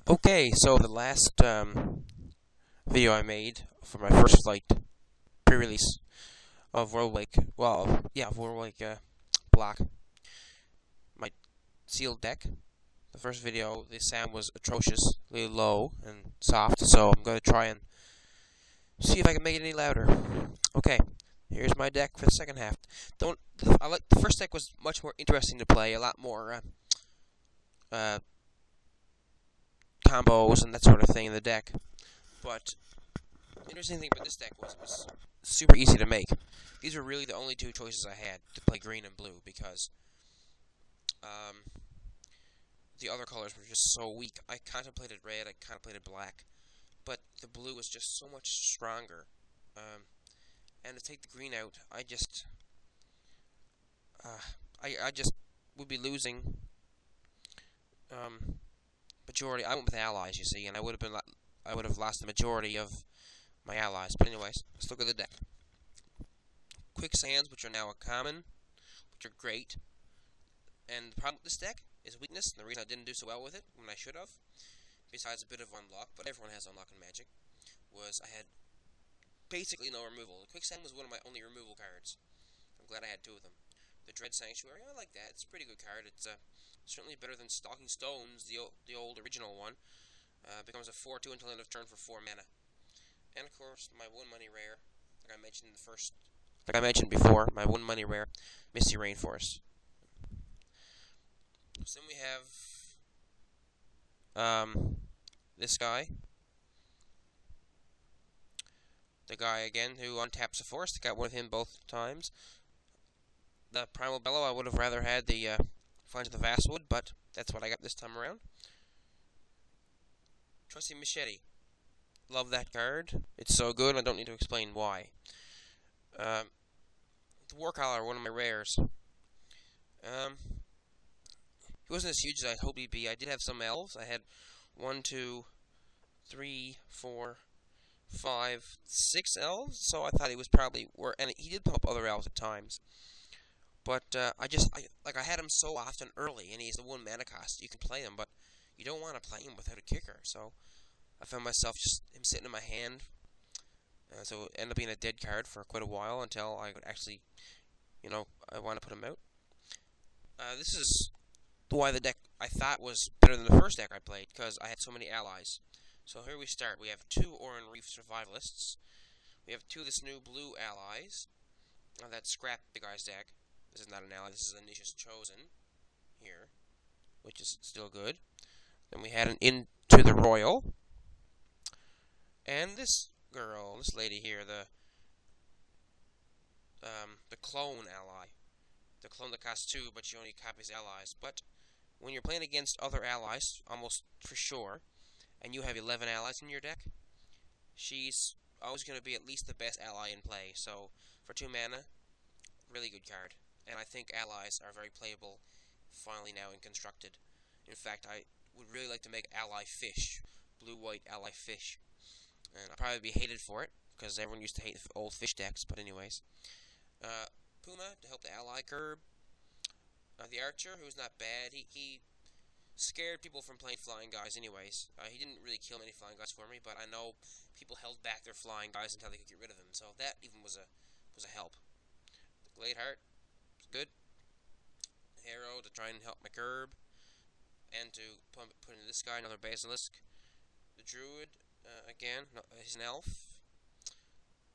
Okay, so the last video I made for my first flight pre-release of Worldwake, of Worldwake block, my sealed deck. The first video, the sound was atrocious, really low and soft, so I'm going to try and see if I can make it any louder. Okay, here's my deck for the second half. The first deck was much more interesting to play, a lot more combos and that sort of thing in the deck, but the interesting thing about this deck was it was super easy to make. These were really the only two choices I had to play green and blue because the other colors were just so weak. I contemplated red, I contemplated black, but the blue was just so much stronger. And to take the green out, I just would be losing majority. I went with allies, you see, and I would have lost the majority of my allies. But anyways, let's look at the deck. Quicksands, which are now a common, which are great. And the problem with this deck is weakness, and the reason I didn't do so well with it when I should have, besides a bit of unlock, but everyone has unlock in Magic, was I had basically no removal. The Quicksand was one of my only removal cards. I'm glad I had two of them. The Dread Sanctuary, I like that. It's a pretty good card. It's certainly better than Stalking Stones, the old original one. Becomes a 4/2 until end of turn for 4 mana. And of course, my 1 money rare, like I mentioned before, my 1 money rare, Misty Rainforest. So then we have this guy. The guy again who untaps a forest. Got one of him both times. The Primal Bellow, I would have rather had the Flange of the Vastwood, but that's what I got this time around. Trusty Machete. Love that card. It's so good, I don't need to explain why. The Warcaller, one of my rares. He wasn't as huge as I hoped he'd be. I did have some elves. I had 1, 2, 3, 4, 5, 6 elves, so I thought he was probably and he did pump up other elves at times. But I had him so often early, and he's the 1 mana cost. You can play him, but you don't want to play him without a kicker. So I found myself just him sitting in my hand. So it ended up being a dead card for quite a while until I could actually, I want to put him out. This is why the deck I thought was better than the first deck I played, because I had so many allies. So here we start. We have 2 Oran Reef Survivalists. We have 2 of this new blue allies. That scrap the guy's deck. This is not an ally, this is Initia's Chosen. Here. Which is still good. Then we had an Into the Royal. And this girl, this lady here, the clone ally. The clone that costs 2, but she only copies allies. But when you're playing against other allies, almost for sure, and you have 11 allies in your deck, she's always going to be at least the best ally in play. So for 2 mana, really good card. And I think allies are very playable finally now in Constructed. In fact, I would really like to make ally fish, blue-white ally fish. And I'll probably be hated for it, because everyone used to hate old fish decks, but anyways. Puma, to help the ally curb. The Archer, who's not bad, he scared people from playing flying guys anyways. He didn't really kill many flying guys for me, but I know people held back their flying guys until they could get rid of them, so that even was a help. The Gladeheart, good. Arrow to try and help my curb, and to put in this guy, another Basilisk. The Druid, again, he's an elf.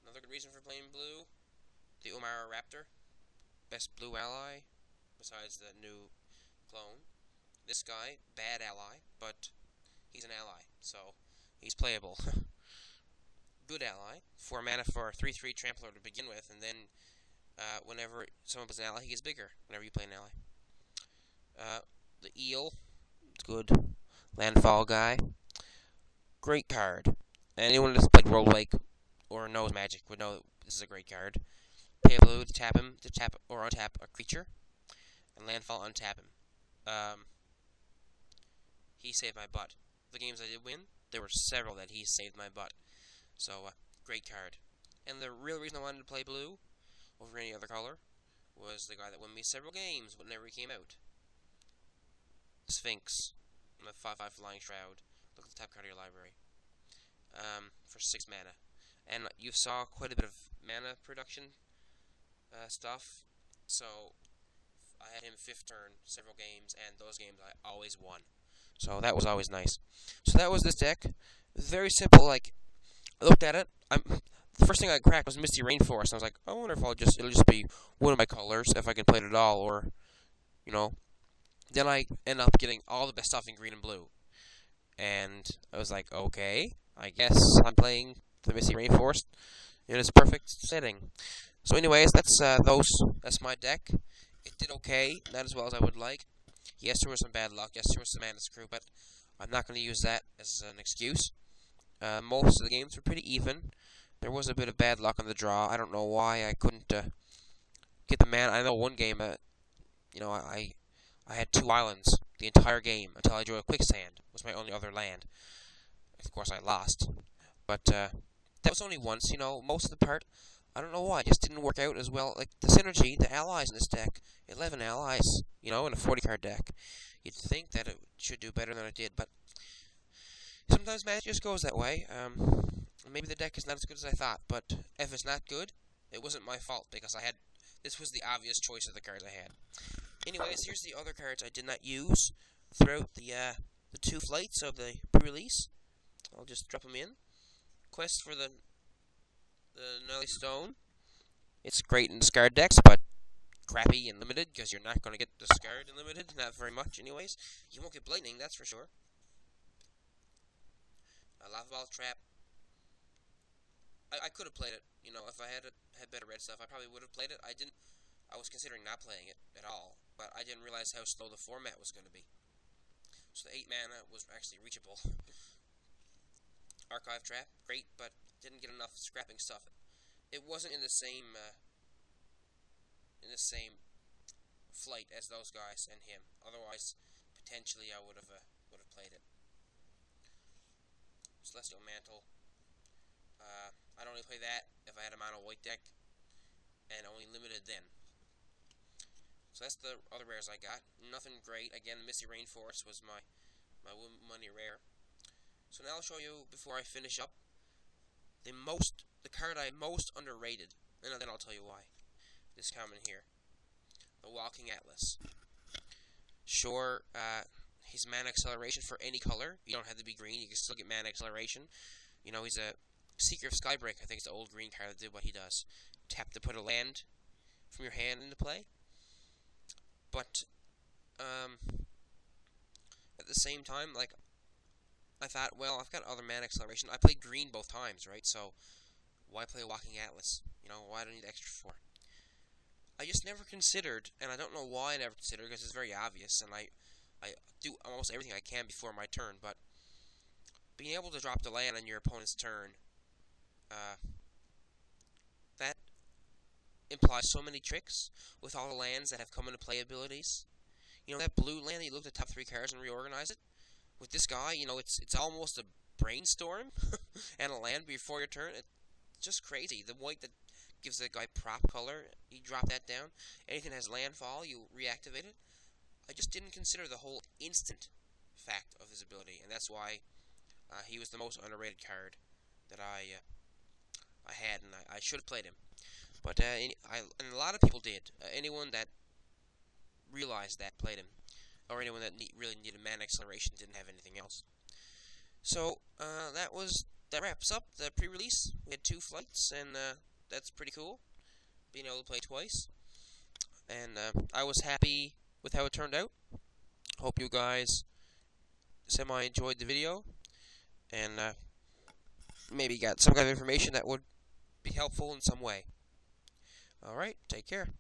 Another good reason for playing blue. The Umara Raptor, best blue ally, besides the new clone. This guy, bad ally, but he's an ally, so he's playable. Good ally, 4 mana for a 3/3 Trampler to begin with, and then whenever someone plays an ally, he gets bigger whenever you play an ally. The Eel, good. Landfall guy, great card. Anyone that's played Worldwake or knows Magic would know that this is a great card. Pay blue to tap or untap a creature, and landfall untap him. He saved my butt. The games I did win, there were several that he saved my butt. So, great card. And the real reason I wanted to play blue over any other color was the guy that won me several games whenever he came out. Sphinx, the 5/5 Flying Shroud. Look at the top card of your library. For 6 mana. And you saw quite a bit of mana production stuff. So I had him 5th turn several games, and those games I always won. So that was always nice. So that was this deck. Very simple. Like, I looked at it. The first thing I cracked was Misty Rainforest. And I was like, I wonder if it'll just be one of my colors if I can play it at all, or you know. Then I end up getting all the best stuff in green and blue, and I was like, okay, I guess I'm playing the Misty Rainforest in its perfect setting. So, anyways, that's my deck. It did okay, not as well as I would like. Yes, there was some bad luck. Yes, there was some mana screw, but I'm not going to use that as an excuse. Most of the games were pretty even. There was a bit of bad luck on the draw. I don't know why I couldn't get the mana. I know one game, I had 2 islands the entire game until I drew a quicksand. Was my only other land. Of course, I lost, but that was only once. Most of the part, I don't know why, it just didn't work out as well. Like the synergy, the allies in this deck, 11 allies, in a 40-card deck. You'd think that it should do better than it did, but sometimes Magic just goes that way. Maybe the deck is not as good as I thought, but if it's not good, it wasn't my fault, because this was the obvious choice of the cards I had. Anyways, here's the other cards I did not use throughout the 2 flights of the pre-release. I'll just drop them in. Quest for the Gnarly Stone. It's great in discard decks, but crappy in limited, because you're not going to get discard in limited. Not very much, anyways. You won't get Blightning, that's for sure. A Lava Ball Trap. I could have played it. If I had better red stuff, I probably would have played it. I was considering not playing it at all, but I didn't realize how slow the format was going to be. So the 8 mana was actually reachable. Archive Trap, great, but didn't get enough scrapping stuff. It wasn't in the same flight as those guys and him. Otherwise, potentially I would have played it. Celestial Mantle. I'd only play that if I had a mono white deck, and only limited then. So that's the other rares I got. Nothing great. Again, Misty Rainforest was my money rare. So now I'll show you, before I finish up, the card I most underrated, and then I'll tell you why. This common here, the Walking Atlas. Sure, he's mana acceleration for any color. You don't have to be green. You can still get mana acceleration. He's a Seeker of Skybreak. I think it's the old green card that did what he does. Tap to put a land from your hand into play. But at the same time, like, I thought, well, I've got other mana acceleration. I played green both times, right? So why play Walking Atlas? Why do I need extra for? I just never considered, and I don't know why I never considered, because it's very obvious, and I do almost everything I can before my turn, but being able to drop the land on your opponent's turn, that implies so many tricks with all the lands that have come into play abilities. That blue land, you look at the top 3 cards and reorganize it. With this guy, it's almost a brainstorm and a land before your turn. It's just crazy. The white that gives that guy prop color, you drop that down. Anything that has landfall, you reactivate it. I just didn't consider the whole instant fact of his ability, and that's why he was the most underrated card that I had, and I should have played him. But and a lot of people did. Anyone that realized that played him, or anyone that really needed mana acceleration didn't have anything else. So that wraps up the pre-release. We had 2 flights, and that's pretty cool, being able to play twice. And I was happy with how it turned out. Hope you guys semi-enjoyed the video, and maybe got some kind of information that would be helpful in some way. Alright, take care.